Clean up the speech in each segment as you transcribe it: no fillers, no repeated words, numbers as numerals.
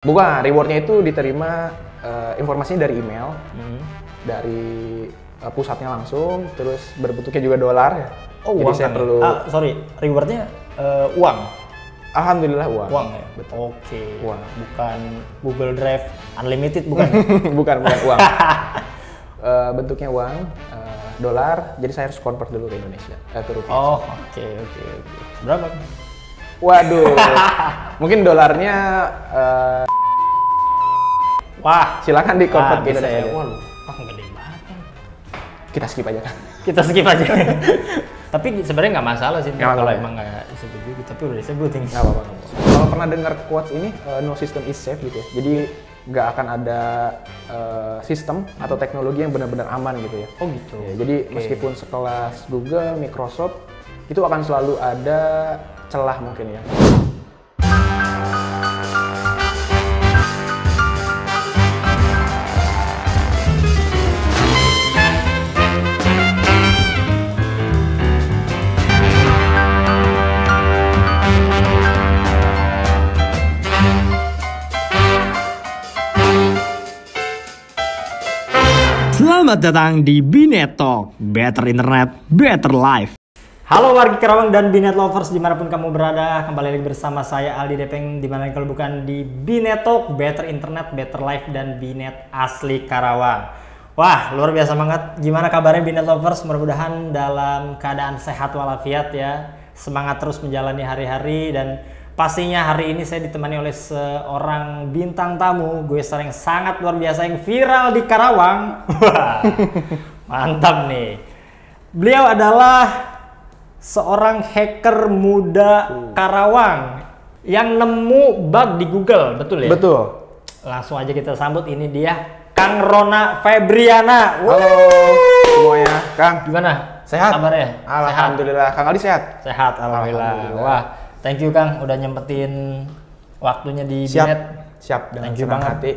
Bukan, rewardnya itu diterima informasinya dari email, dari pusatnya langsung, terus berbentuknya juga dolar ya. Oh, jadi uang saya kan perlu. sorry, rewardnya uang. Alhamdulillah uang. Uang ya. Betul. Oke. Uang. Bukan Google Drive Unlimited bukan? bukan uang. Bentuknya uang, dolar. Jadi saya harus convert dulu ke Indonesia, ke rupiah. Oh, oke. Berapa? Waduh, mungkin dolarnya. Wah, Silakan di convert ke bisa Indonesia. ya. Wah, lupa gede banget kan. Kita skip aja kan. Kita skip aja. Tapi sebenarnya nggak masalah sih Nggak kalau masalah. emang nggak disebut gitu, tapi udah disebutin. Nggak apa-apa. Kalau pernah dengar quotes ini, no system is safe gitu ya. Jadi nggak akan ada sistem atau teknologi yang benar-benar aman gitu ya. Oh gitu. Ya, jadi meskipun sekelas Google, Microsoft, itu akan selalu ada celah mungkin ya. Selamat datang di Binet Talk, Better Internet, Better Life. Halo wargi Karawang dan Binet Lovers dimanapun kamu berada, kembali lagi bersama saya Aldi Depeng, dimana kalau bukan di Binet Talk, Better Internet, Better Life, dan Binet asli Karawang. Wah, luar biasa banget. Gimana kabarnya Binet Lovers? Mudah-mudahan dalam keadaan sehat walafiat ya. Semangat terus menjalani hari-hari, dan pastinya hari ini saya ditemani oleh seorang bintang tamu, gue yang sangat luar biasa yang viral di Karawang. Wah, mantap nih. Beliau adalah seorang hacker muda Karawang yang nemu bug di Google, betul ya? Betul. Langsung aja kita sambut, ini dia Kang Rona Febriana. Halo semuanya, Kang. Gimana? Sehat? Kabarnya? Alhamdulillah. Kang Aldi sehat? Sehat, alhamdulillah. Wah, thank you Kang udah nyempetin waktunya di Binet. Siap dengan Thank you senang banget. hati.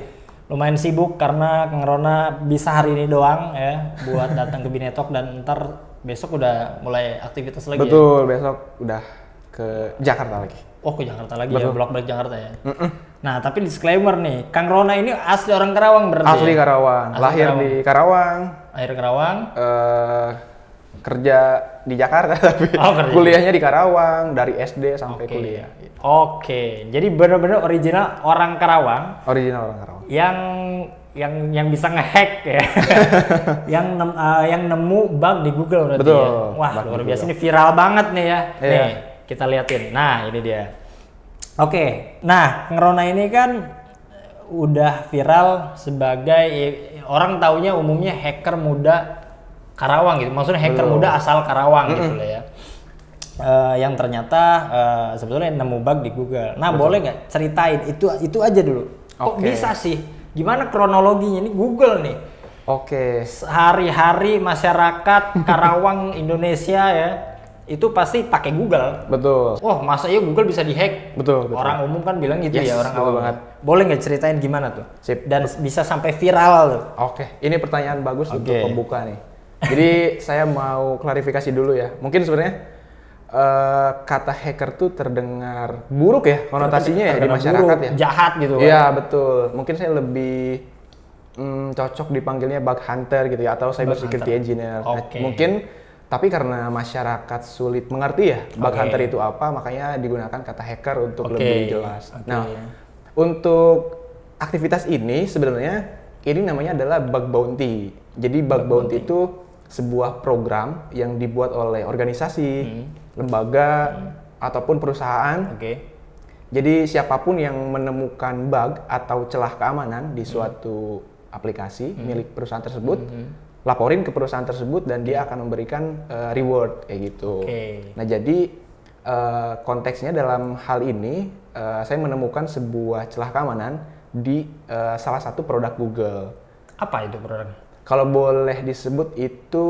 Lumayan sibuk karena Kang Rona bisa hari ini doang ya buat datang ke Binet Talk, dan ntar besok udah mulai aktivitas lagi. Betul, besok udah ke Jakarta lagi. Ya? Oh, ke Jakarta lagi. Betul. Ya, bolak-balik Jakarta ya. Nah, tapi disclaimer nih, Kang Rona ini asli orang Karawang berarti. Asli ya? Karawang, Asli lahir Karawang. di Karawang, Lahir Karawang. kerja di Jakarta tapi Oh, kerja. kuliahnya di Karawang dari SD sampai Oke. kuliah. Oke, jadi benar-benar original orang Karawang Original orang Karawang. yang bisa ngehack ya. yang nemu bug di Google berarti. Betul, Ya. Wah, bug di luar biasa, Google. ini viral banget nih ya. Iya. Nih, kita liatin. Nah, ini dia. Oke. Nah, Kang Rona ini kan udah viral sebagai orang taunya umumnya hacker muda Karawang gitu. Maksudnya hacker Betul. muda asal Karawang gitu lah ya. Yang ternyata sebetulnya nemu bug di Google. Nah, boleh nggak ceritain itu aja dulu. Kok Oke. bisa sih? Gimana kronologinya ini Google nih? Oke, Sehari-hari masyarakat Karawang Indonesia ya itu pasti pakai Google. betul. Oh, masa iya Google bisa dihack? Betul. Orang umum kan bilang gitu Yes, ya, orang betul awam. banget. Boleh nggak ceritain gimana tuh? Sip. Dan bisa sampai viral tuh. Oke, ini pertanyaan bagus Oke. untuk pembuka nih. Jadi saya mau klarifikasi dulu ya. Mungkin sebenarnya kata hacker tuh terdengar buruk ya konotasinya ya di Terdengar masyarakat buruk, ya. jahat gitu kan. Iya betul. Mungkin saya lebih cocok dipanggilnya bug hunter gitu ya, atau cyber security engineer. Nah, Oke. mungkin tapi karena masyarakat sulit mengerti ya bug Oke. hunter itu apa, makanya digunakan kata hacker untuk Oke. lebih jelas. Oke. Nah, untuk aktivitas ini sebenarnya ini namanya adalah bug bounty. Jadi bug bounty itu sebuah program yang dibuat oleh organisasi, lembaga, ataupun perusahaan. Oke. Jadi siapapun yang menemukan bug atau celah keamanan di suatu aplikasi milik perusahaan tersebut, laporin ke perusahaan tersebut dan dia akan memberikan reward kayak gitu. Oke. Nah, jadi konteksnya dalam hal ini saya menemukan sebuah celah keamanan di salah satu produk Google. Apa itu produknya? Kalau boleh disebut itu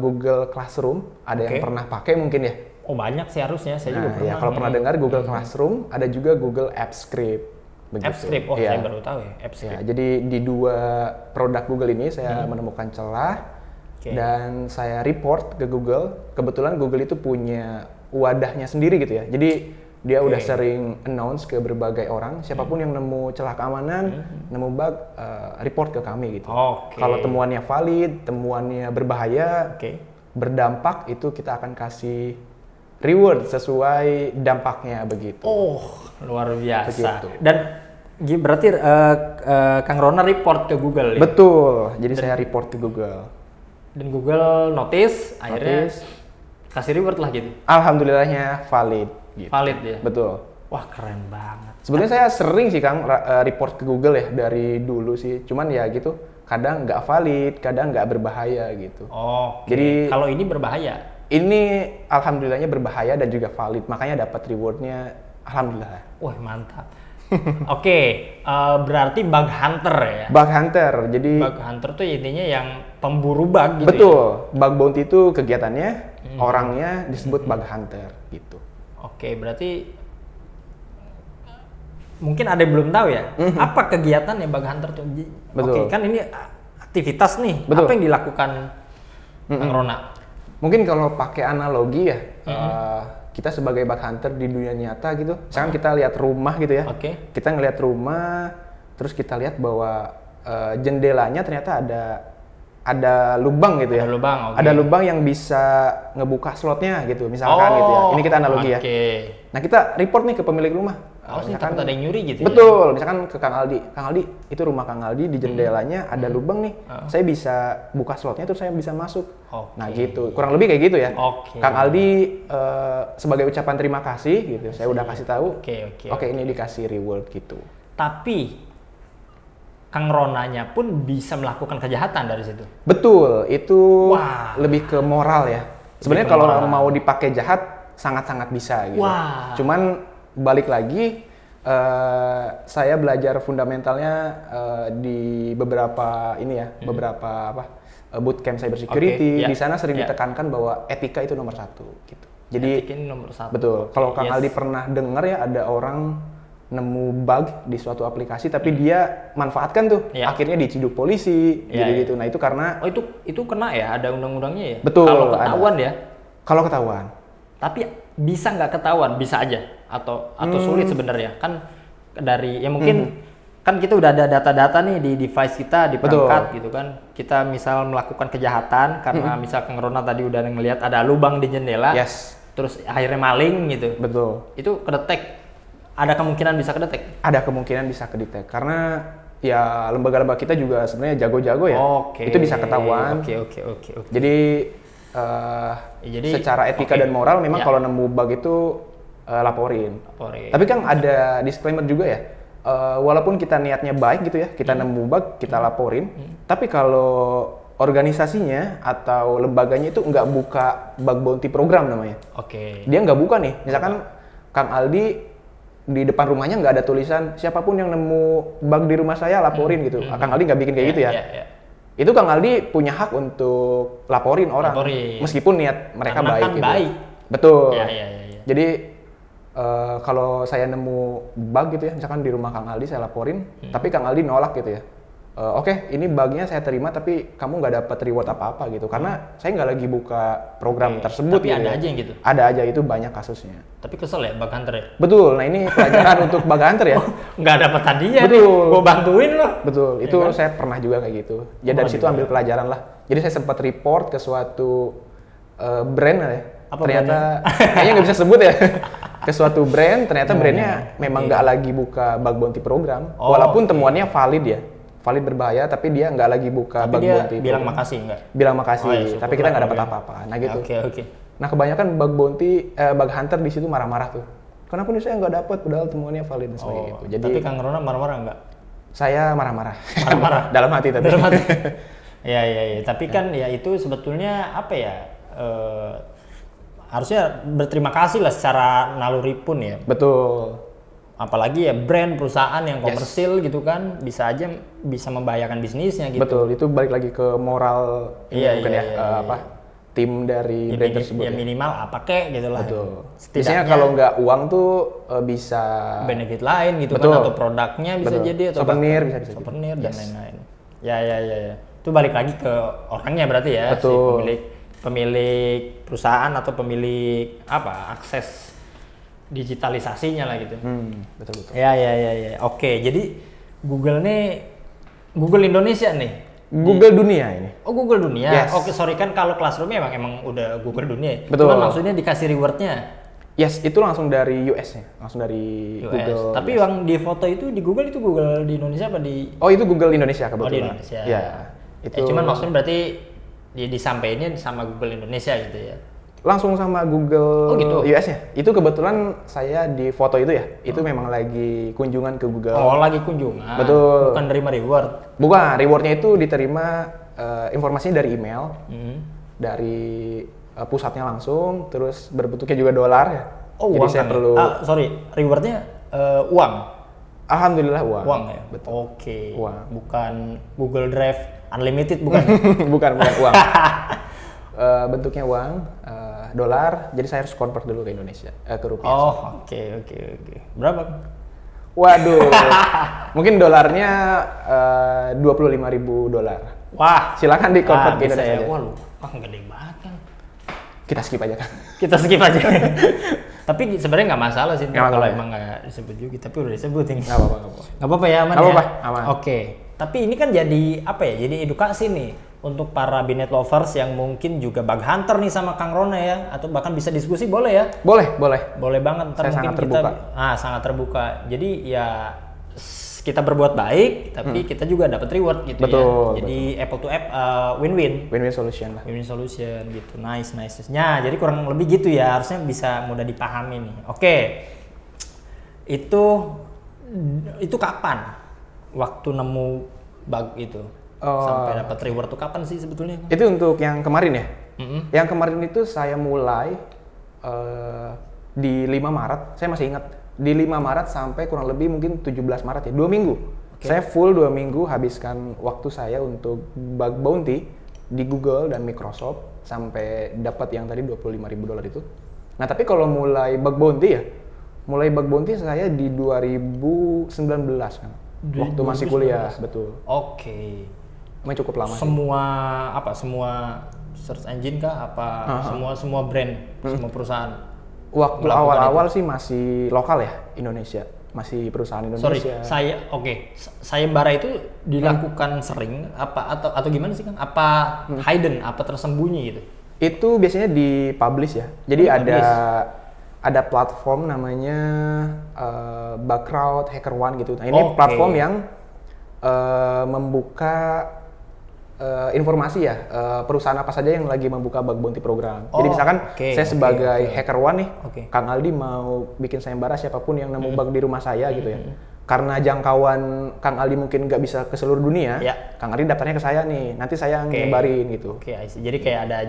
Google Classroom, ada yang Oke. pernah pakai mungkin ya. Oh, banyak sih harusnya, saya juga Nah, pernah. ya kalau pernah dengar Google Classroom, ada juga Google Apps Script. begitu. AppScript, oh Iya. saya baru tahu ya, Ya, AppScript. jadi di dua produk Google ini saya menemukan celah Oke. dan saya report ke Google. Kebetulan Google itu punya wadahnya sendiri gitu ya. Jadi Dia udah sering announce ke berbagai orang, siapapun yang nemu celah keamanan, nemu bug, report ke kami gitu. Kalau temuannya valid, temuannya berbahaya, berdampak, itu kita akan kasih reward sesuai dampaknya begitu. Luar biasa. Begitu. Dan berarti Kang Rona report ke Google ya? Betul, jadi saya report ke Google. Dan Google notice, akhirnya kasih reward lah gitu? Alhamdulillahnya valid. Gitu. Valid ya? Betul. Wah keren banget. Sebenarnya saya sering sih Kang report ke Google ya dari dulu sih. Cuman ya gitu, kadang nggak valid, kadang nggak berbahaya gitu. Jadi kalau ini berbahaya? Ini alhamdulillahnya berbahaya dan juga valid, makanya dapat rewardnya alhamdulillah. Wah mantap. Berarti bug hunter ya? Bug hunter, jadi bug hunter tuh intinya yang pemburu bug gitu. Betul, ya? Bug bounty itu kegiatannya, orangnya disebut bug hunter gitu. Berarti mungkin ada yang belum tahu ya, apa kegiatan ya bug hunter tuh? Kan ini aktivitas nih, apa yang dilakukan Kang Rona? Mungkin kalau pakai analogi ya, kita sebagai bug hunter di dunia nyata gitu, misalkan kita lihat rumah gitu ya, kita ngelihat rumah, terus kita lihat bahwa jendelanya ternyata ada lubang gitu ya. Ada lubang yang bisa ngebuka slotnya gitu, misalkan gitu ya. Ini kita analogi ya. Nah kita report nih ke pemilik rumah. Misalkan ada yang nyuri gitu. Betul, misalkan ke Kang Aldi. Kang Aldi, itu rumah Kang Aldi di jendelanya ada lubang nih. Saya bisa buka slotnya terus saya bisa masuk. Nah gitu, kurang lebih kayak gitu ya. Kang Aldi sebagai ucapan terima kasih gitu, saya udah kasih tahu. Oke, ini dikasih reward gitu. Tapi Kang Ronanya pun bisa melakukan kejahatan dari situ. Betul, itu lebih ke moral ya. Sebenarnya kalau mau dipakai jahat sangat-sangat bisa gitu. Cuman balik lagi, saya belajar fundamentalnya di beberapa beberapa bootcamp cyber security. Di sana sering ditekankan bahwa etika itu nomor 1 gitu. Jadi etika ini nomor 1. Betul. Kalau Kang Aldi pernah dengar ya ada orang nemu bug di suatu aplikasi tapi dia manfaatkan tuh, akhirnya diciduk polisi gitu. Nah itu karena itu kena ya, ada undang-undangnya ya. Betul. Kalau ketahuan ya. Kalau ketahuan. Tapi bisa nggak ketahuan, bisa aja atau sulit sebenarnya kan dari ya mungkin kan kita udah ada data-data nih di device kita di perangkat gitu kan. Kita misal melakukan kejahatan karena misal Kang Rona tadi udah ngelihat ada lubang di jendela, terus akhirnya maling gitu. Betul. Itu kedetek. Ada kemungkinan bisa kedetek? Ada kemungkinan bisa kedetek karena ya lembaga-lembaga kita juga sebenarnya jago-jago ya. Itu bisa ketahuan. Jadi secara etika dan moral memang kalau nemu bug itu laporin. Tapi kan ada disclaimer juga ya. Walaupun kita niatnya baik gitu ya, kita nemu bug kita laporin. Tapi kalau organisasinya atau lembaganya itu nggak buka bug bounty program namanya. Dia nggak buka nih. Misalkan Kang Aldi di depan rumahnya nggak ada tulisan siapapun yang nemu bug di rumah saya laporin gitu. Kang Aldi nggak bikin kayak gitu ya. Itu Kang Aldi punya hak untuk laporin orang, meskipun niat mereka baik. Gitu. Betul. Jadi kalau saya nemu bug gitu ya, misalkan di rumah Kang Aldi saya laporin, tapi Kang Aldi nolak gitu ya. Oke, ini bugnya saya terima tapi kamu nggak dapat reward apa-apa gitu, karena saya nggak lagi buka program tersebut. Tapi gitu ada ya. aja yang gitu? Ada aja, itu banyak kasusnya. Tapi kesel ya bug hunter ya? Betul, nah ini pelajaran untuk bug hunter ya. Nggak dapat hadiah nih, gue bantuin loh. Betul, itu kan? Saya pernah juga kayak gitu. Ya dari situ ambil pelajaran lah. Jadi saya sempat report ke suatu brand ya. Ternyata, kayaknya nggak bisa sebut ya. Ke suatu brand, ternyata brandnya memang nggak lagi buka bug bounty program. Walaupun temuannya valid ya. Valid berbahaya, tapi dia nggak lagi buka bug bounty. Bilang makasih nggak? Bilang makasih, tapi kita nggak dapat apa-apa. Nah gitu. Nah kebanyakan bug bounty, bug hunter di situ marah-marah tuh. Kenapa nih saya nggak dapat, padahal temuannya valid dan sebagainya gitu. Jadi, tapi Kang Rona marah-marah nggak? Saya marah-marah. Marah-marah? Dalam hati tapi. Dalam hati. Ya. Tapi kan ya itu sebetulnya apa ya? Harusnya berterima kasih lah secara naluri pun ya. Betul. Apalagi ya brand perusahaan yang komersil gitu kan, bisa aja bisa membahayakan bisnisnya gitu. Betul, itu balik lagi ke moral tim dari brand tersebut. Ya minimal apa kek gitu lah. Betul. Biasanya kalau nggak uang tuh bisa benefit lain gitu kan, atau produknya bisa jadi atau souvenir dan lain-lain. Ya. Itu balik lagi ke orangnya berarti ya. Betul. Si pemilik perusahaan atau pemilik akses digitalisasinya lah gitu. Betul. Ya. Oke, jadi Google Indonesia nih. Google dunia ini. Oh, Google dunia. Yes. Oke, sorry kan kalau Classroom emang udah Google dunia. Betul. Cuman maksudnya dikasih rewardnya. Yes, itu langsung dari US-nya, langsung dari US. Google. Tapi yang di foto itu di Google di Indonesia apa di? Oh, itu Google Indonesia kebetulan. Oh, di Indonesia. Ya, itu. Cuman maksudnya berarti disampaikannya sama Google Indonesia gitu ya? Langsung sama Google gitu? US-nya. Itu kebetulan saya di foto itu ya. Itu memang lagi kunjungan ke Google. Oh, lagi kunjungan. Betul. Bukan nerima reward. Bukan, rewardnya itu diterima informasinya dari email, dari pusatnya langsung, terus berbentuknya juga dolar ya. Oh, jadi uang saya kan perlu. sorry, rewardnya uang. Alhamdulillah uang. Uang ya. Betul. Oke. Uang. Bukan Google Drive Unlimited bukan? bukan uang. Bentuknya uang, dolar. Jadi saya harus convert dulu ke Indonesia, ke rupiah. Oh, oke. Berapa? Waduh, mungkin dolarnya $25.000. Wah, Silakan di-convert ke bisa Indonesia ya. aja. Wah, lupa gede banget kan. Kita skip aja kan. Kita skip aja. Tapi sebenarnya nggak masalah sih Nggak kalau masalah, emang nggak disebut juga, tapi udah disebutin. Nggak apa-apa. Nggak apa-apa ya, aman Nggak ya. apa-apa, aman. Oke. Tapi ini kan jadi apa ya? Jadi edukasi nih untuk para Binet lovers yang mungkin juga bug hunter nih sama Kang Rona ya, atau bahkan bisa diskusi boleh ya? Boleh. Boleh banget. Ntar Saya mungkin sangat terbuka. sangat terbuka. Jadi ya kita berbuat baik, tapi kita juga dapat reward gitu Betul, ya. Jadi apple to apple, win-win. Win-win solution lah. Win-win solution gitu. Nice. Nah, jadi kurang lebih gitu ya. Harusnya bisa mudah dipahami nih. Oke. Itu kapan waktu nemu bug itu? Sampai dapat reward tuh kapan sih sebetulnya? Itu untuk yang kemarin ya? Yang kemarin itu saya mulai di 5 Maret, saya masih ingat. Di 5 Maret sampai kurang lebih mungkin 17 Maret ya, 2 minggu. Okay. Saya full 2 minggu habiskan waktu saya untuk bug bounty di Google dan Microsoft sampai dapat yang tadi $25.000 itu. Nah tapi kalau mulai bug bounty saya di 2019 kan, waktu masih kuliah, betul. Oke. Memang cukup lama. Semua search engine kah? Semua brand, semua perusahaan? Waktu awal-awal sih masih lokal ya, Indonesia. Masih perusahaan Indonesia. Sorry, sayembara itu dilakukan sering atau gimana sih kan? Apa hidden, apa tersembunyi gitu? Itu biasanya di-publish ya. Jadi ada platform namanya Bugcrowd, HackerOne gitu. Nah, ini platform yang membuka informasi ya, perusahaan apa saja yang lagi membuka bug bounty program. Jadi misalkan saya sebagai HackerOne nih, Kang Aldi mau bikin sayembara siapapun yang nemu bug di rumah saya gitu ya. Karena jangkauan Kang Aldi mungkin nggak bisa ke seluruh dunia, Kang Aldi daftarnya ke saya nih, nanti saya nyebarin gitu. Jadi kayak ada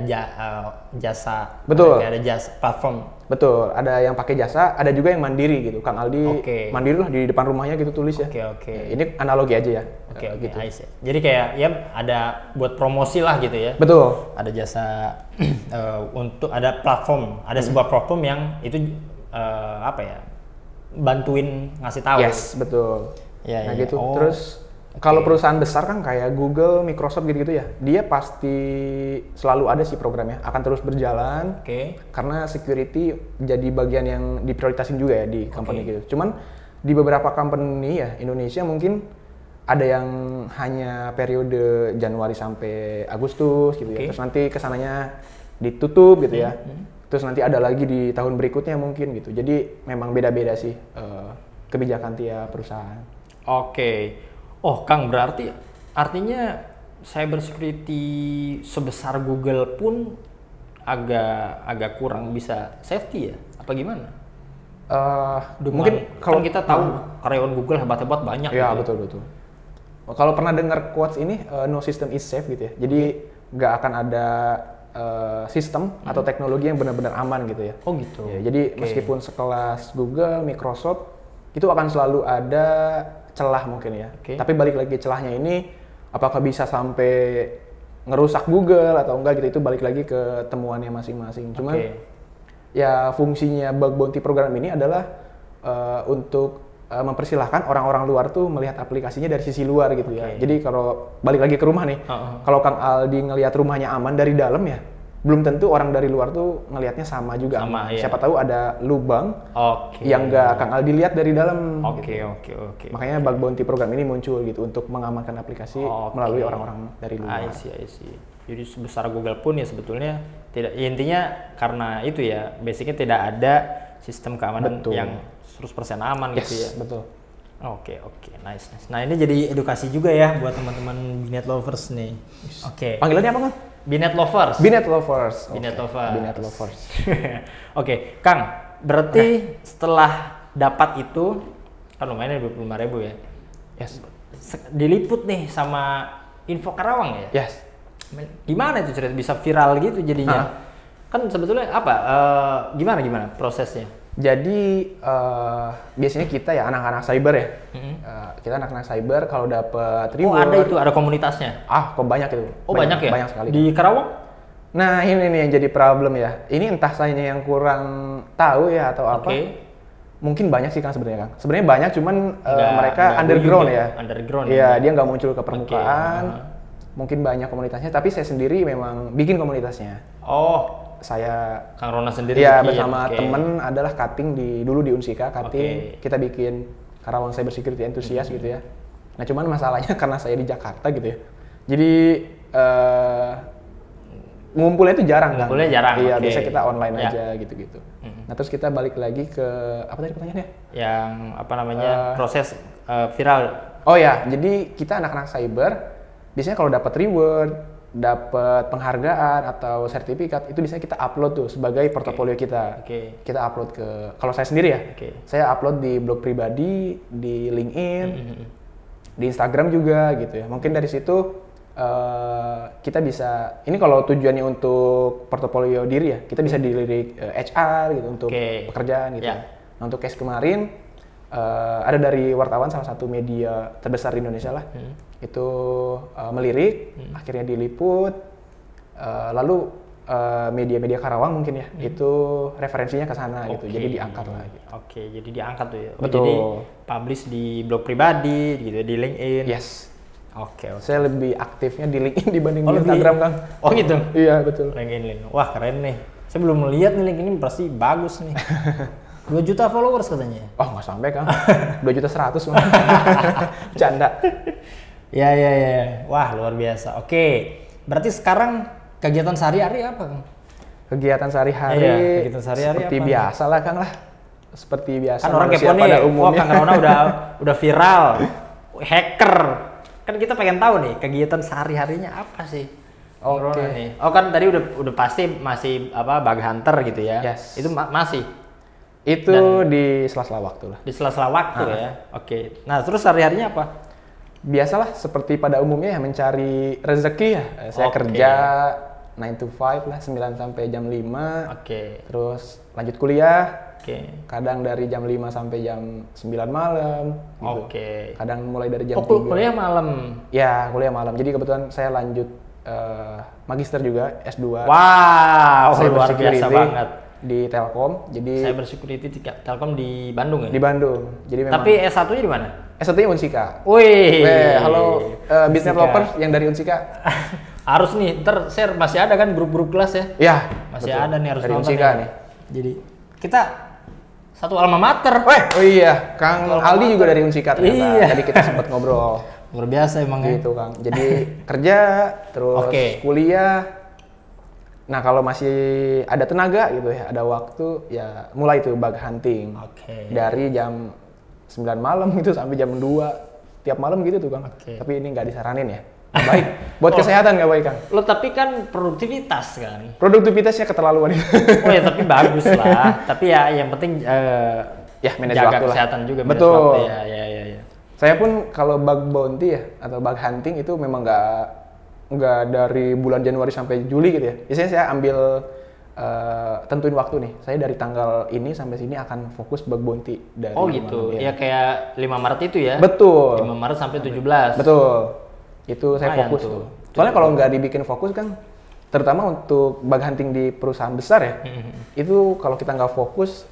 jasa. Betul. Kayak ada jasa platform. Betul, ada yang pakai jasa, ada juga yang mandiri gitu. Kang Aldi mandiri lah di depan rumahnya gitu tulis ya. Ini analogi aja ya. Gitu. Jadi kayak ya ada buat promosi lah gitu ya. Betul. Ada jasa untuk ada platform, ada sebuah platform yang itu bantuin ngasih tahu. Yes, betul. Ya, nah gitu. Terus kalau perusahaan besar kan kayak Google, Microsoft gitu-gitu ya, dia pasti selalu ada sih programnya, akan terus berjalan. Karena security jadi bagian yang diprioritasin juga ya di company gitu. Cuman di beberapa company ya Indonesia mungkin ada yang hanya periode Januari sampai Agustus gitu ya. Terus nanti kesananya ditutup gitu ya. Terus nanti ada lagi di tahun berikutnya mungkin gitu. Jadi memang beda-beda sih kebijakan tiap perusahaan. Oh Kang, berarti artinya cyber security sebesar Google pun agak kurang bisa safety ya? Apa gimana? Mungkin kalau kita tahu karyawan Google hebat-hebat banyak. Ya gitu. Betul. Kalau pernah dengar quotes ini, no system is safe gitu ya. Jadi nggak akan ada sistem atau teknologi yang benar-benar aman gitu ya. Oh gitu. Ya, jadi meskipun sekelas Google, Microsoft itu akan selalu ada celah mungkin ya. Tapi balik lagi celahnya ini apakah bisa sampai ngerusak Google atau enggak gitu, itu balik lagi ke temuannya masing-masing. Cuman ya fungsinya bug bounty program ini adalah untuk mempersilahkan orang-orang luar tuh melihat aplikasinya dari sisi luar gitu ya. Jadi kalau balik lagi ke rumah nih, kalau Kang Aldi ngelihat rumahnya aman dari dalam ya, belum tentu orang dari luar tuh ngelihatnya sama juga. Sama, iya. Siapa tahu ada lubang yang nggak Kang Aldi lihat dari dalam. Oke. Makanya bug bounty program ini muncul gitu untuk mengamankan aplikasi melalui orang-orang dari luar. I see. Jadi sebesar Google pun ya sebetulnya tidak, ya intinya karena itu ya, basicnya tidak ada sistem keamanan yang 100% aman gitu ya. Betul. Oke, nice. Nah ini jadi edukasi juga ya buat teman-teman Binet Lovers nih. Oke. Panggilannya apa, Kang? Binet Lovers. Binet Lovers. Binet Lovers. Binet Lovers. Oke, Kang. Berarti setelah dapat itu kan lumayan 25.000 ya. Yes. Diliput nih sama Info Karawang ya. Yes. Gimana itu cerita bisa viral gitu jadinya? Kan sebetulnya apa? Gimana prosesnya? Jadi biasanya kita ya anak-anak cyber ya, kita anak-anak cyber kalau dapat reward. Ada komunitasnya? Kok banyak itu. Banyak ya? Banyak sekali. Di Karawang? Nah ini nih yang jadi problem ya. Ini entah saya yang kurang tahu ya atau apa. Mungkin banyak sih Kang sebenarnya Kang. Sebenarnya banyak cuman mereka underground ya. Underground. Iya, dia nggak muncul ke permukaan. Mungkin banyak komunitasnya, tapi saya sendiri memang bikin komunitasnya. Saya Kang Rona sendiri bersama temen adalah cutting dulu di Unsika cutting. Kita bikin Karawang Cyber Security Enthusiast gitu ya. Nah cuman masalahnya karena saya di Jakarta gitu ya, jadi ngumpulnya itu jarang kan. Iya, biasa kita online aja gitu-gitu. Nah terus kita balik lagi ke apa tadi pertanyaannya? Yang apa namanya proses viral. Jadi kita anak-anak cyber biasanya kalau dapat reward, dapat penghargaan atau sertifikat itu biasanya kita upload tuh sebagai portofolio kita. Kita upload kalau saya sendiri ya, saya upload di blog pribadi, di LinkedIn, di Instagram juga gitu ya. Mungkin dari situ kita bisa, ini kalau tujuannya untuk portofolio diri ya, kita bisa dilirik HR gitu untuk pekerjaan gitu. Nah untuk case kemarin ada dari wartawan salah satu media terbesar di Indonesia lah. Itu melirik, akhirnya diliput, lalu media-media Karawang mungkin ya, itu referensinya ke sana gitu, jadi diangkat lah. Gitu. Jadi diangkat tuh ya. Betul. Jadi publish di blog pribadi, gitu, di LinkedIn. Yes. Oke. Saya lebih aktifnya di LinkedIn dibanding di Instagram Kang. Gitu. Iya betul. LinkedIn. Wah keren nih. Saya belum melihat nih LinkedIn, pasti bagus nih. 2 juta followers katanya. Nggak sampai Kang. 2.100.000 Canda. Ya. Wah, luar biasa. Oke. Berarti sekarang kegiatan sehari-hari apa, Kang? Kegiatan sehari-hari seperti apa? Biasa lah, Kang lah. Seperti biasa. Kan orang kepo nih, Kang Rona udah viral. Hacker. Kan kita pengen tahu nih, kegiatan sehari-harinya apa sih? Nih. Kan tadi udah pasti masih bug hunter gitu ya. Yes. Itu masih. Itu di sela-sela waktu lah. Di sela-sela waktu ya. Oke. Nah, terus sehari-harinya apa? Biasalah seperti pada umumnya ya, mencari rezeki ya. Saya kerja 9 to 5 lah, 9 sampai jam 5. Terus lanjut kuliah. Kadang dari jam 5 sampai jam 9 malam gitu. Kadang mulai dari jam 3. Kuliah malam? Ya, kuliah malam. Jadi kebetulan saya lanjut magister juga, S2. Wow, luar biasa banget. Di Telkom. Jadi Cyber Security Telkom di Bandung ya? Di Bandung. Jadi memang. Tapi S1-nya di mana? S1-nya Unsika. Wih. Halo business lovers yang dari Unsika. Harus nih, ntar share masih ada kan grup-grup kelas ya? Iya. Masih betul. Ada nih, harus dari nonton Unsika nih. Jadi kita satu alma mater. Oh iya, Kang Aldi juga dari Unsika ternyata. Iya. Tadi kita sempat ngobrol. Luar biasa emang ya. Gitu Kang. Jadi kerja, terus kuliah. Nah kalau masih ada tenaga gitu ya, ada waktu ya mulai tuh bug hunting. Dari jam 9 malam gitu sampai jam 2 tiap malam gitu tuh Kang. Tapi ini nggak disaranin ya. Baik, buat kesehatan nggak baik Kang. Lo tapi kan produktivitas kan? Produktivitasnya keterlaluan. Ya tapi bagus lah. Tapi ya yang penting manage jaga waktu kesehatan lah. juga. Betul. Ya. Saya pun kalau bug bounty ya atau bug hunting itu memang nggak dari bulan Januari sampai Juli gitu ya. Biasanya saya ambil tentuin waktu nih. Saya dari tanggal ini sampai sini akan fokus bug bounty dari gitu. Ya kayak 5 Maret itu ya. Betul. 5 Maret sampai 17. Betul. Itu saya fokus tuh. Soalnya kalau nggak dibikin fokus kan, terutama untuk bug hunting di perusahaan besar ya, itu kalau kita nggak fokus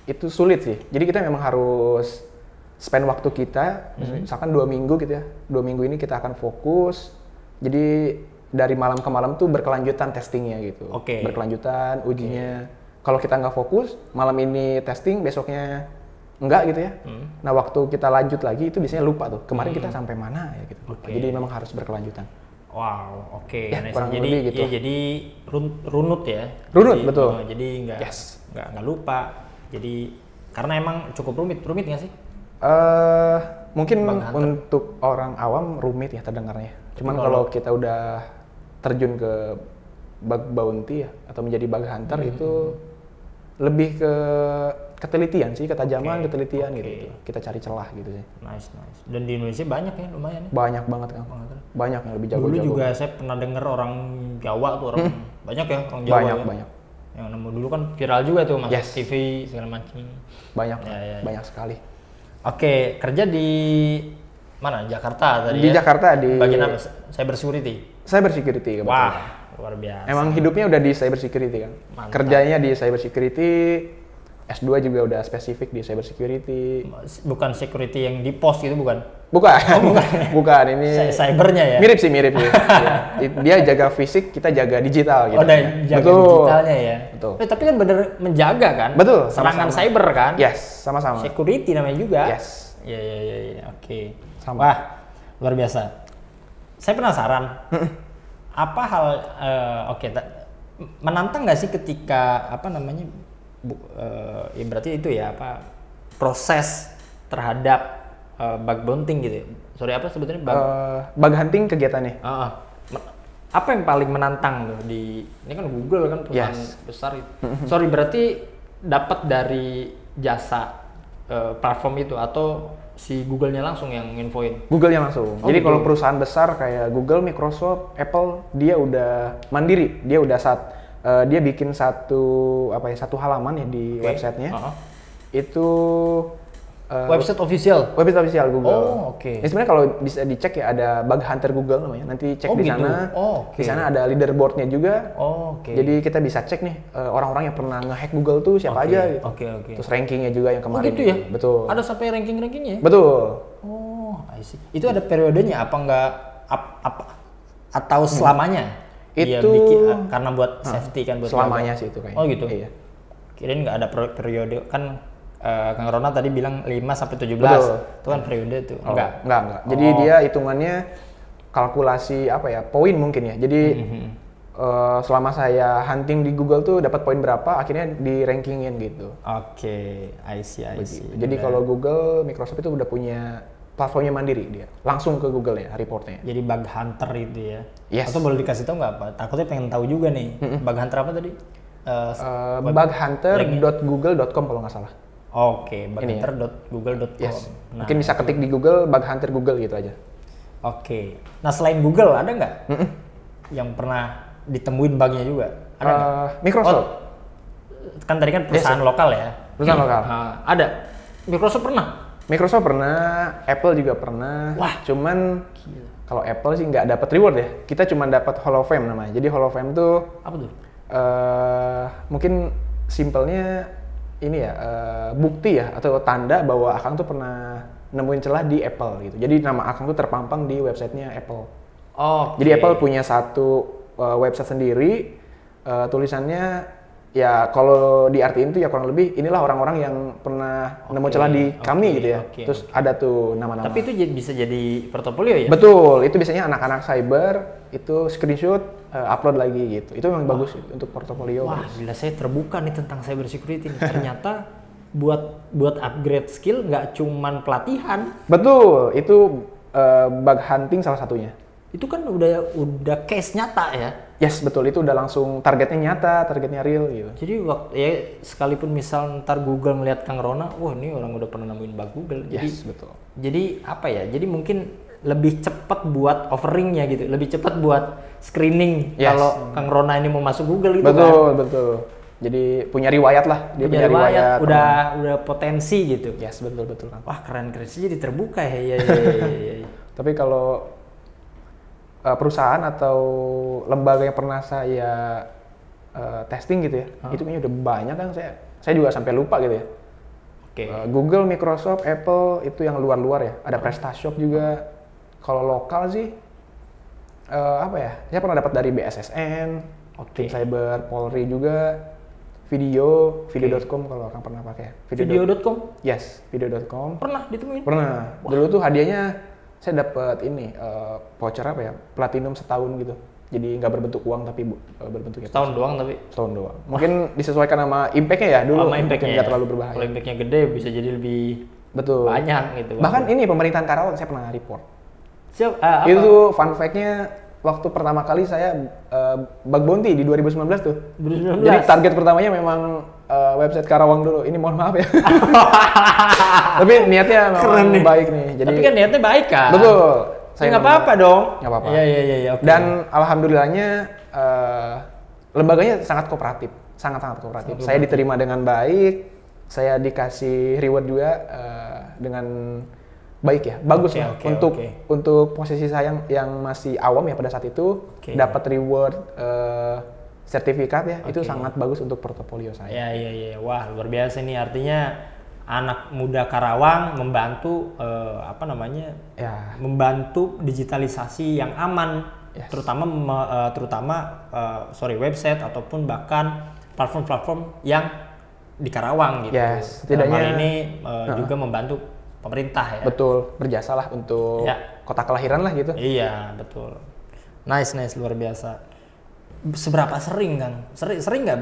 itu sulit sih. Jadi kita memang harus spend waktu kita, misalkan 2 minggu gitu ya. 2 minggu ini kita akan fokus. Jadi dari malam ke malam tuh berkelanjutan testingnya gitu. Berkelanjutan ujinya. Kalau kita nggak fokus, malam ini testing, besoknya enggak gitu ya. Nah waktu kita lanjut lagi itu biasanya lupa tuh. Kemarin kita sampai mana ya gitu. Jadi memang harus berkelanjutan. Wow, oke. Ya, Jadi lebih gitu. ya, jadi runut ya. Runut, jadi, betul. Jadi nggak lupa. Jadi karena emang cukup rumit nggak sih? Mungkin untuk orang awam rumit ya terdengarnya. Cuman kalau kita udah terjun ke bug bounty ya atau menjadi bug hunter itu lebih ke ketelitian sih, ketajaman, ketelitian gitu. Kita cari celah gitu sih. Nice. Dan di Indonesia banyak ya lumayan ya? Banyak banget kan. Banyak yang lebih jago. Dulu juga saya pernah dengar orang Jawa tuh banyak ya orang Jawa. Banyak. Yang nemu dulu kan viral juga tuh masuk TV segala macam. Banyak sekali. Oke, kerja di mana? Jakarta tadi di Jakarta di bagian apa? Cyber security. Kebetulan. Wah, luar biasa. Emang hidupnya udah di cyber security kan. Mantap. Kerjanya di cyber security, S2 juga udah spesifik di cyber security. Bukan security yang di pos gitu bukan? Bukan. Bukan ini cybernya ya. Mirip sih. Ya. Dia jaga fisik, kita jaga digital gitu. Udah jaga digitalnya ya. Betul. Tapi kan bener menjaga kan? Betul. Serangan cyber kan? Yes, sama-sama. Security namanya juga. Yes. Iya. Oke. Sama. Wah, luar biasa. Saya penasaran. Apa hal menantang nggak sih ketika ya berarti itu ya proses terhadap bug bounty gitu. Sorry apa sebetulnya bug hunting kegiatannya. Apa yang paling menantang tuh ini kan Google kan perusahaan besar itu. Sorry berarti dapat dari jasa platform itu atau si Google-nya langsung yang infoin? Google-nya langsung. Jadi kalau perusahaan besar kayak Google, Microsoft, Apple, dia udah mandiri. Dia udah dia bikin satu halaman ya di websitenya. Itu website official Google. Oh, oke. Ini sebenarnya kalau bisa dicek ya ada Bug Hunter Google namanya. Nanti cek di sana. Di sana ada leaderboard-nya juga. Jadi kita bisa cek nih orang-orang yang pernah nge-hack Google tuh siapa aja gitu. Terus rankingnya juga yang kemarin. Gitu ya? Betul. Ada sampai ranking-rankingnya ya? Betul. I see. Itu ada periodenya apa enggak atau selamanya? Itu bikin, karena buat safety kan buat selamanya sih itu kayaknya. Oh gitu. Iya. Kirain nggak ada periode kan. Kang Rona tadi bilang 5 sampai 17. Betul. Itu kan periode tuh. Enggak. Jadi dia hitungannya kalkulasi poin mungkin ya. Jadi selama saya hunting di Google tuh dapat poin berapa, akhirnya di rankingin gitu. Oke, I see. Jadi kalau Google, Microsoft itu udah punya platformnya mandiri dia. Langsung ke Google ya reportnya. Jadi bug hunter itu ya. Yes. Atau boleh dikasih tahu nggak apa? Takutnya pengen tahu juga nih. Bug hunter apa tadi? Bughunter.google.com kalau nggak salah. Oke, bughunter.google.com. Yes. Mungkin bisa ketik di Google Bug Hunter Google gitu aja. Oke. Nah selain Google ada nggak yang pernah ditemuin bugnya juga? Ada nggak? Microsoft. Kan tadi kan perusahaan lokal ya. Perusahaan lokal. Ada. Microsoft pernah. Apple juga pernah. Wah. Cuman kalau Apple sih nggak dapat reward ya. Kita cuma dapat Hall of Fame namanya. Jadi Hall of Fame tuh apa tuh? Mungkin simpelnya ini ya bukti ya atau tanda bahwa Akang tuh pernah nemuin celah di Apple gitu. Jadi nama Akang tuh terpampang di websitenya Apple. Jadi Apple punya satu website sendiri, tulisannya ya kalau diartiin tuh ya kurang lebih inilah orang-orang yang pernah nemu celah di kami gitu ya. Terus ada tuh nama-nama. Tapi itu bisa jadi portofolio ya? Betul, itu biasanya anak-anak cyber itu screenshot upload lagi gitu. Itu memang bagus untuk portofolio. Wah, gila saya terbuka nih tentang cyber security nih. Ternyata buat upgrade skill nggak cuman pelatihan. Betul, itu bug hunting salah satunya. Itu kan udah case nyata ya. Yes, betul. Itu udah langsung targetnya nyata, targetnya real gitu. Jadi sekalipun misal ntar Google melihat Kang Rona, wah ini orang udah pernah nemuin bug Google. Yes, betul. Jadi Jadi mungkin lebih cepat buat offeringnya gitu, lebih cepat buat screening kalau Kang Rona ini mau masuk Google gitu. Betul. Jadi punya riwayat lah, dia punya riwayat udah potensi gitu. Yes, betul kan. Wah, keren sih, jadi terbuka ya. Tapi kalau perusahaan atau lembaga yang pernah saya testing gitu ya, itu kayaknya udah banyak kan, saya juga sampai lupa gitu ya. Google, Microsoft, Apple itu yang luar-luar ya. Ada PrestaShop juga. Kalau lokal sih apa ya? Saya pernah dapat dari BSSN, Tim Cyber, Polri juga, video.com kalau orang pernah pakai. Video.com? Yes, video.com. Pernah ditemuin? Pernah. Dulu tuh hadiahnya saya dapat ini voucher apa ya? Platinum setahun gitu. Jadi nggak berbentuk uang tapi berbentuk setahun doang tapi? Setahun doang. Mungkin disesuaikan sama impact-nya ya dulu. Sama impact-nya nggak terlalu berbahaya. Kalau impact-nya gede bisa jadi lebih betul banyak gitu. Bahkan ini pemerintahan Karawang saya pernah report. Apa? Itu fun fact-nya waktu pertama kali saya bug bounty di 2019 tuh. 2019? Jadi target pertamanya memang website Karawang dulu. Ini mohon maaf ya. Tapi niatnya memang baik nih. Jadi, tapi kan niatnya baik kan? Betul. Saya nggak apa-apa dong. Nggak apa-apa. Iya. Okay. Dan alhamdulillahnya lembaganya sangat kooperatif, sangat kooperatif. Saya diterima dengan baik, saya dikasih reward juga dengan baik ya, bagus lah. Untuk posisi saya yang masih awam ya pada saat itu dapat reward sertifikat ya, itu sangat bagus untuk portofolio saya. Iya. Wah luar biasa nih, artinya anak muda Karawang membantu membantu digitalisasi yang aman, terutama website ataupun bahkan platform-platform yang di Karawang gitu. Setidaknya ini juga membantu pemerintah ya. Betul, berjasalah untuk kota kelahiran lah gitu. Iya betul. Nice luar biasa. Seberapa sering Kang? Sering nggak?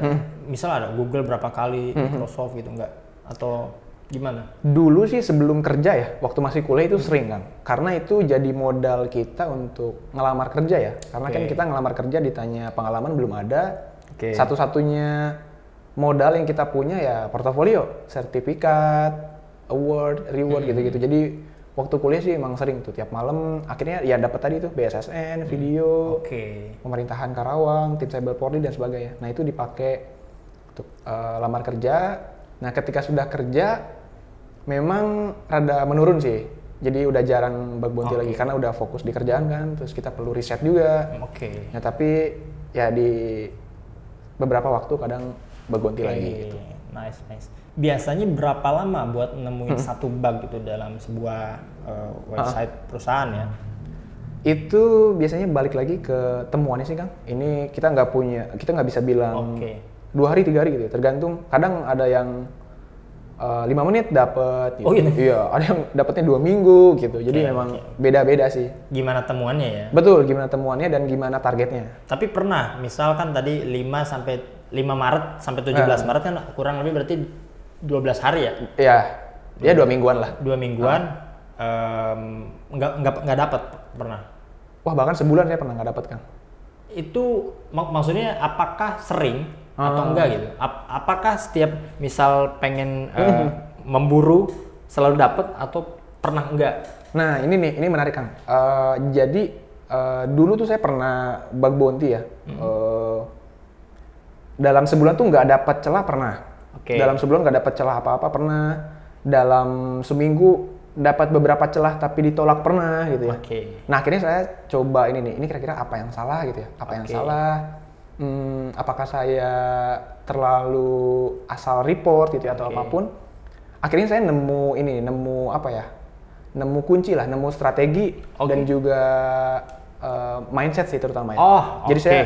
Misal ada Google berapa kali, Microsoft gitu nggak? Atau gimana? Dulu sih sebelum kerja ya, waktu masih kuliah itu sering kan. Karena itu jadi modal kita untuk ngelamar kerja ya. Karena kan kita ngelamar kerja ditanya pengalaman belum ada. Satu-satunya modal yang kita punya ya portofolio, sertifikat, award, reward gitu-gitu. Jadi waktu kuliah sih emang sering tuh tiap malam. Akhirnya ya dapat tadi tuh BSSN, video, pemerintahan Karawang, Tim Cyber Polri dan sebagainya. Nah itu dipakai untuk lamar kerja. Nah ketika sudah kerja memang rada menurun sih, jadi udah jarang bug bounty lagi karena udah fokus di kerjaan kan, terus kita perlu riset juga. Nah tapi ya di beberapa waktu kadang bug bounty lagi gitu. Nice. Biasanya berapa lama buat nemuin satu bug gitu dalam sebuah website perusahaan ya? Itu biasanya balik lagi ke temuannya sih Kang. Ini kita nggak bisa bilang 2 hari 3 hari gitu ya. Tergantung, kadang ada yang 5 menit dapat gitu. Iya, ada yang dapatnya 2 minggu gitu. Jadi memang beda-beda sih. Gimana temuannya ya? Betul, gimana temuannya dan gimana targetnya. Tapi pernah, misalkan tadi 5 Maret sampai 17 Maret kan kurang lebih berarti 12 hari ya? Iya. Ya 2 mingguan lah. 2 mingguan nggak dapat pernah. Wah, bahkan sebulan saya pernah nggak dapat, Kang. Itu maksudnya apakah sering atau enggak gitu? Apakah setiap misal pengen memburu selalu dapat atau pernah enggak? Nah ini menarik Kang. Jadi dulu tuh saya pernah bug bounty ya. Dalam sebulan tuh nggak dapat celah pernah. Dalam sebulan nggak dapat celah apa-apa pernah. Dalam seminggu dapat beberapa celah tapi ditolak pernah gitu ya. Nah akhirnya saya coba ini kira-kira apa yang salah gitu ya? Apa yang salah? Apakah saya terlalu asal report gitu ya, atau apapun. Akhirnya saya nemu kunci lah, nemu strategi dan juga mindset sih terutama ya. Jadi saya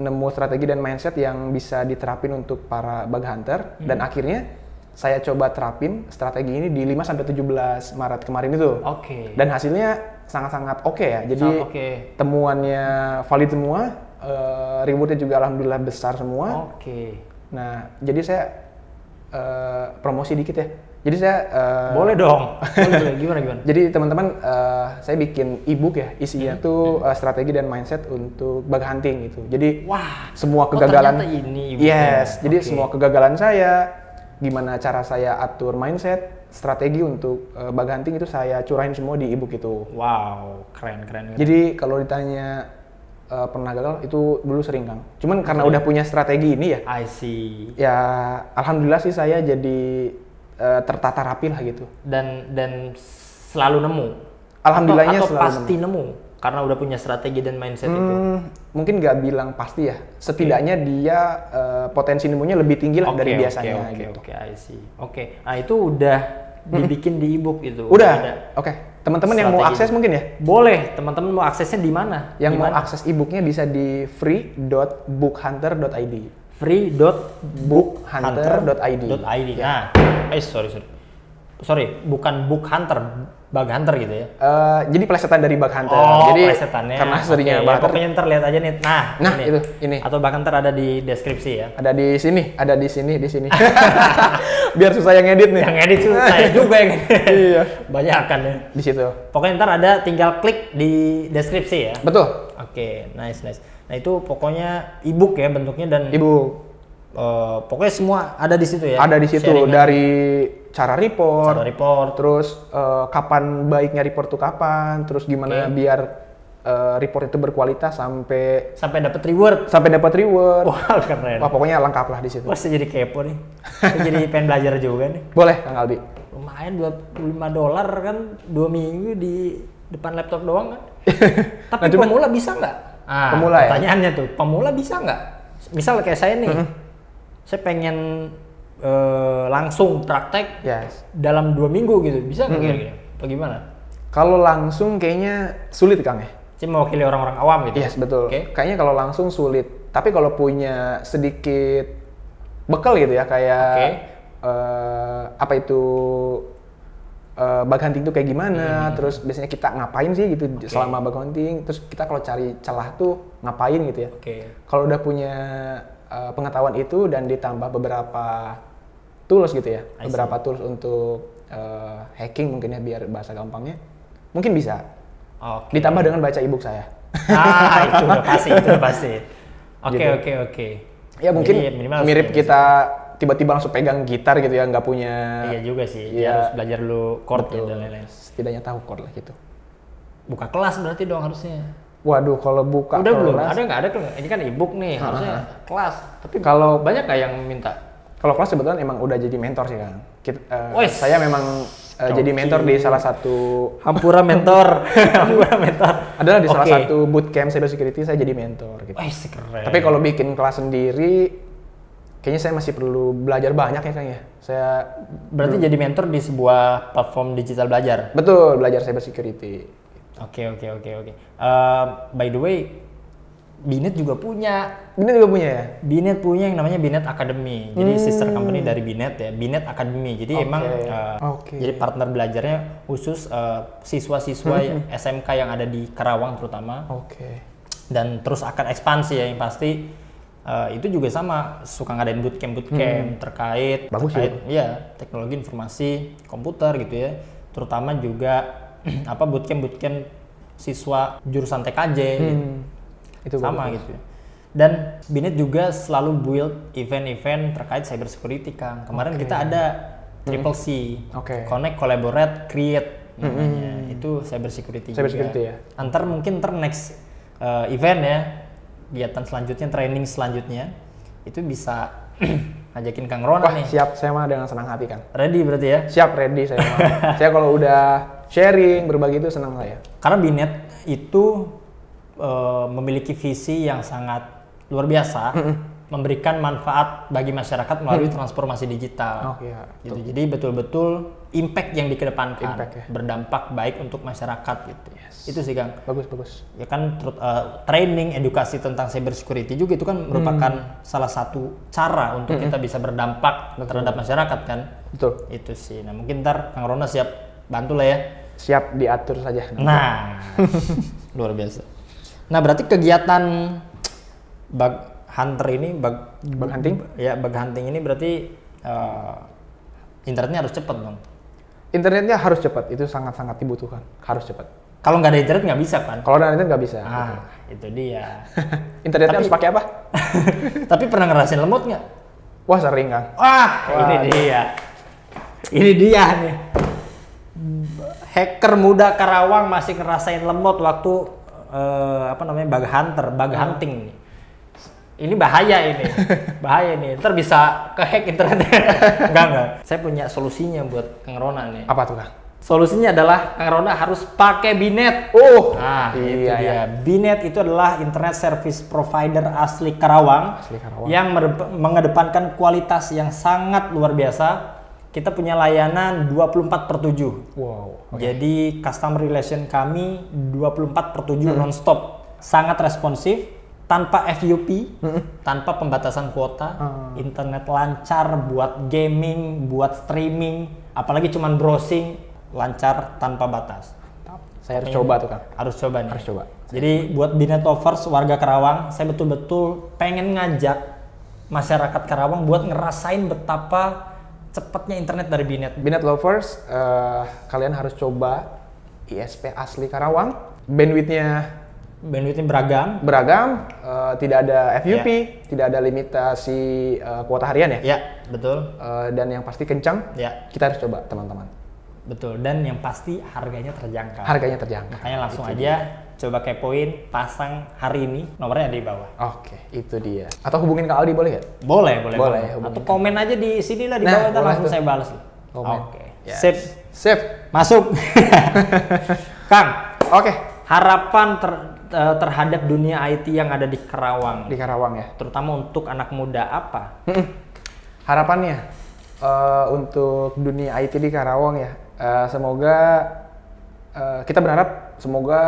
nemu strategi dan mindset yang bisa diterapin untuk para bug hunter dan akhirnya saya coba terapin strategi ini di 5-17 Maret kemarin itu. Dan hasilnya sangat-sangat oke ya. Jadi temuannya valid semua. Rewardnya juga alhamdulillah besar semua. Nah, jadi saya promosi dikit ya. Jadi saya boleh dong. Boleh. Gimana? Jadi teman-teman, saya bikin ebook ya. Isinya tuh strategi dan mindset untuk bug hunting gitu. Jadi semua kegagalan ini jadi semua kegagalan saya, gimana cara saya atur mindset, strategi untuk bug hunting itu saya curahin semua di ebook itu. Wow, keren. Jadi kalau ditanya pernah gagal itu dulu sering Kang. Cuman karena udah punya strategi ini ya. I see. Ya alhamdulillah sih saya jadi tertata rapi lah gitu. Dan selalu nemu. Alhamdulillahnya atau selalu pasti nemu karena udah punya strategi dan mindset itu. Mungkin nggak bilang pasti ya. Setidaknya dia potensi nemunya lebih tinggi lah dari biasanya gitu. I see. Nah itu udah dibikin di ebook itu. Udah. Teman-teman yang mau akses mungkin ya? Boleh, teman-teman mau aksesnya di mana? Yang mau akses e-booknya bisa di free.bookhunter.id. free.bookhunter.id. Ya. Nah, sorry, bukan book hunter, bug hunter gitu ya? Jadi plesetan dari bug hunter. Oh, jadi plesetannya. karena seringnya bug hunter. Pokoknya ntar lihat aja nih. Nah ini. Atau bug hunter ada di deskripsi ya? Ada di sini. Biar susah yang edit nih. Yang edit saya juga yang edit. Iya. Banyak kan ya? Di situ. Pokoknya ntar ada, tinggal klik di deskripsi ya? Betul. Oke, nice. Nah itu pokoknya e-book ya bentuknya dan e-book. Pokoknya semua ada di situ ya? Ada di situ. Dari cara report, terus kapan baiknya report tuh kapan, terus gimana biar report itu berkualitas sampai dapat reward. Wah, keren. Wah, pokoknya lengkap lah di situ. Wah, saya jadi kepo nih. Saya jadi pengen belajar juga nih. Boleh, Kang Aldi. Lumayan $25 kan 2 minggu di depan laptop doang kan. Tapi pemula bisa nggak? Pemula pertanyaannya tuh, pemula bisa nggak? Misal kayak saya nih, saya pengen langsung praktek dalam 2 minggu gitu, bisa nggak kira-kira? Bagaimana? Kalau langsung kayaknya sulit, Kang ya. Saya mewakili orang-orang awam gitu. Yes, betul. Kayaknya kalau langsung sulit. Tapi kalau punya sedikit bekal gitu ya, kayak apa itu bug hunting itu kayak gimana, terus biasanya kita ngapain sih gitu selama bug hunting, terus kita kalau cari celah tuh ngapain gitu ya. Kalau udah punya pengetahuan itu dan ditambah beberapa tools gitu ya, beberapa tools untuk hacking mungkin ya biar bahasa gampangnya, mungkin bisa. Ditambah dengan baca ebook saya. Itu udah pasti. Oke. Ya mungkin mirip kita tiba-tiba langsung pegang gitar gitu ya, nggak punya. Iya juga sih. Dia harus belajar dulu chord-nya dan lain-lain. Setidaknya tahu chord lah gitu. Buka kelas berarti dong harusnya. Waduh, kalau buka udah kelas. Belum? Ada nggak? Ada ini kan ebook nih, harusnya kelas. Tapi kalau banyak nggak yang minta? Kalau kelas kebetulan emang udah jadi mentor sih, Kang. Saya memang jadi mentor di salah satu Hampura mentor. Adalah di salah satu bootcamp cybersecurity saya jadi mentor gitu. Keren. Tapi kalau bikin kelas sendiri kayaknya saya masih perlu belajar banyak ya, Kang ya. Saya berarti jadi mentor di sebuah platform digital belajar. Betul, belajar cybersecurity. Oke. By the way, Binet juga punya. Ya? Binet punya yang namanya Binet Academy. Jadi sister company dari Binet ya, Binet Academy. Jadi emang jadi partner belajarnya khusus siswa-siswa SMK yang ada di Karawang terutama. Dan terus akan ekspansi ya, yang pasti itu juga sama, suka ngadain bootcamp terkait teknologi informasi komputer gitu ya. Terutama juga bootcamp siswa jurusan TKJ itu sama bagus. Gitu. Dan Binet juga selalu build event-event terkait cybersecurity, Kang. Kemarin kita ada Triple C, Connect, Collaborate, Create namanya. Itu cybersecurity juga. Ya. Mungkin next event ya, kegiatan selanjutnya, training selanjutnya itu bisa ngajakin Kang Rona nih. Siap, saya mah dengan senang hati, Kang. Ready berarti ya? Siap, ready saya mah. Saya kalau udah sharing, berbagi itu senang saya. Karena Binet itu memiliki visi yang sangat luar biasa, memberikan manfaat bagi masyarakat melalui transformasi digital. Gitu. Jadi betul-betul impact yang dikedepankan, berdampak baik untuk masyarakat gitu. Itu sih, Kang. Bagus. Ya kan training, edukasi tentang cybersecurity juga itu kan merupakan salah satu cara untuk kita bisa berdampak terhadap masyarakat kan. Betul. Itu sih. Nah mungkin ntar Kang Rona siap bantu lah ya. Siap diatur saja. Nah, luar biasa. Nah berarti kegiatan bug hunter ini, bug hunting? Ya, bug hunting ini berarti internetnya harus cepat dong. Internetnya harus cepat, itu sangat-sangat dibutuhkan, harus cepat. Kalau nggak ada internet nggak bisa kan? Kalau ada internet nggak bisa. Itu dia. Internetnya harus pakai apa? Tapi pernah ngerasain lemot nggak? Wah sering, Kang. Ini dia nih. Hacker muda Karawang masih ngerasain lemot waktu bug hunting nih. Ini bahaya ini. Ntar bisa kehack internetnya. Enggak. Saya punya solusinya buat Kang Rona nih. Apa tuh, Kang? Solusinya adalah Kang Rona harus pakai Binet. Itu dia. Binet itu adalah internet service provider asli Karawang. Yang mengedepankan kualitas yang sangat luar biasa kita punya layanan 24/7. Wow. Jadi customer relation kami 24/7 non-stop. Sangat responsif, tanpa FUP, tanpa pembatasan kuota, internet lancar buat gaming, buat streaming, apalagi cuman browsing, lancar tanpa batas. Saya harus coba tuh Kang. Harus coba nih. Harus coba. Jadi buat Binet Lovers warga Karawang, saya betul-betul pengen ngajak masyarakat Karawang buat ngerasain betapa cepatnya internet dari Binet. Binet Lovers, kalian harus coba ISP asli Karawang. Bandwidthnya beragam, tidak ada FUP, tidak ada limitasi kuota harian ya. Ya, betul. Dan yang pasti kencang. Ya. Kita harus coba teman-teman. Betul, dan yang pasti harganya terjangkau. Harganya terjangkau. Makanya langsung aja coba kepoin, pasang hari ini, nomornya ada di bawah. Oke, itu dia. Atau hubungin Kak Aldi boleh ya? Boleh. Hubungin. Atau komen aja di sini lah di bawah, ntar langsung saya balas. Oke. Yes. Sip. Masuk. Kang. Oke. Harapan terhadap dunia IT yang ada di Karawang. Di Karawang ya. Terutama untuk anak muda apa? Harapannya untuk dunia IT di Karawang ya. Semoga kita berharap semoga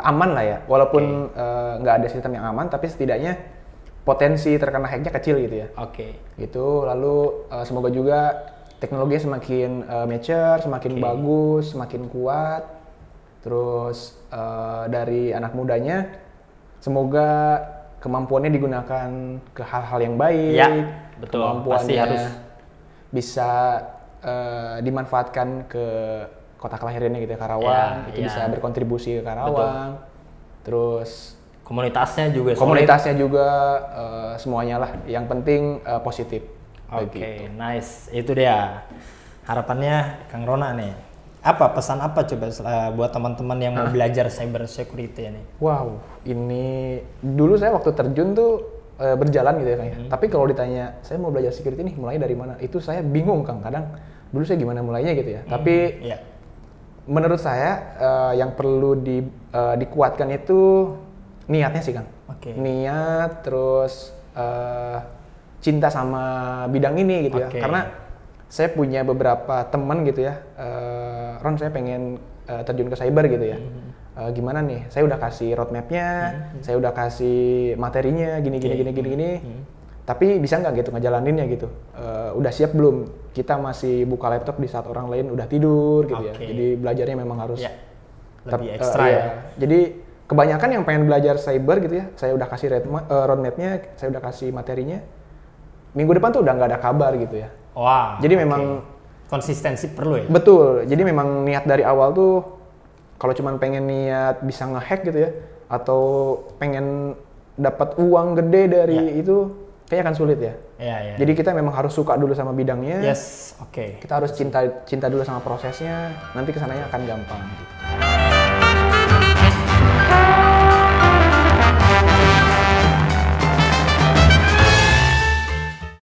aman lah ya. Walaupun nggak ada sistem yang aman, tapi setidaknya potensi terkena hacknya kecil gitu ya. Oke. Gitu. Lalu semoga juga teknologinya semakin mature, semakin bagus, semakin kuat. Terus dari anak mudanya, semoga kemampuannya digunakan ke hal-hal yang baik. Ya, betul. Kemampuannya Pasti harus bisa dimanfaatkan ke kota kelahirannya gitu ya, Karawang. Ya, itu ya. bisa berkontribusi ke Karawang. Betul. Terus komunitasnya juga semuanya lah. Yang penting positif. Oke, nice. Itu dia harapannya Kang Rona nih. Apa pesan apa coba buat teman-teman yang mau belajar cyber security ini? Wow, ini dulu saya waktu terjun tuh berjalan gitu ya Kang ya. Tapi kalau ditanya saya mau belajar security nih mulai dari mana? Itu saya bingung Kang. Kadang dulu saya gimana mulainya gitu ya. Tapi menurut saya yang perlu dikuatkan itu niatnya sih Kang. Niat, terus cinta sama bidang ini gitu ya. Karena saya punya beberapa teman gitu ya, Ron saya pengen terjun ke cyber gitu ya. Gimana nih? Saya udah kasih roadmap-nya, saya udah kasih materinya, gini. Tapi bisa nggak gitu ngejalaninnya gitu? Udah siap belum? Kita masih buka laptop di saat orang lain udah tidur gitu ya. Jadi belajarnya memang harus lebih ekstra ya. Jadi kebanyakan yang pengen belajar cyber gitu ya, saya udah kasih roadmap-nya, saya udah kasih materinya. Minggu depan tuh udah nggak ada kabar gitu ya. Wah. Jadi memang konsistensi perlu ya. Betul. Jadi memang niat dari awal tuh kalau cuma pengen niat bisa ngehack gitu ya, atau pengen dapat uang gede dari itu, kayaknya akan sulit ya. Jadi kita memang harus suka dulu sama bidangnya. Yes. Oke. Kita harus cinta dulu sama prosesnya. Nanti kesananya akan gampang. Gitu.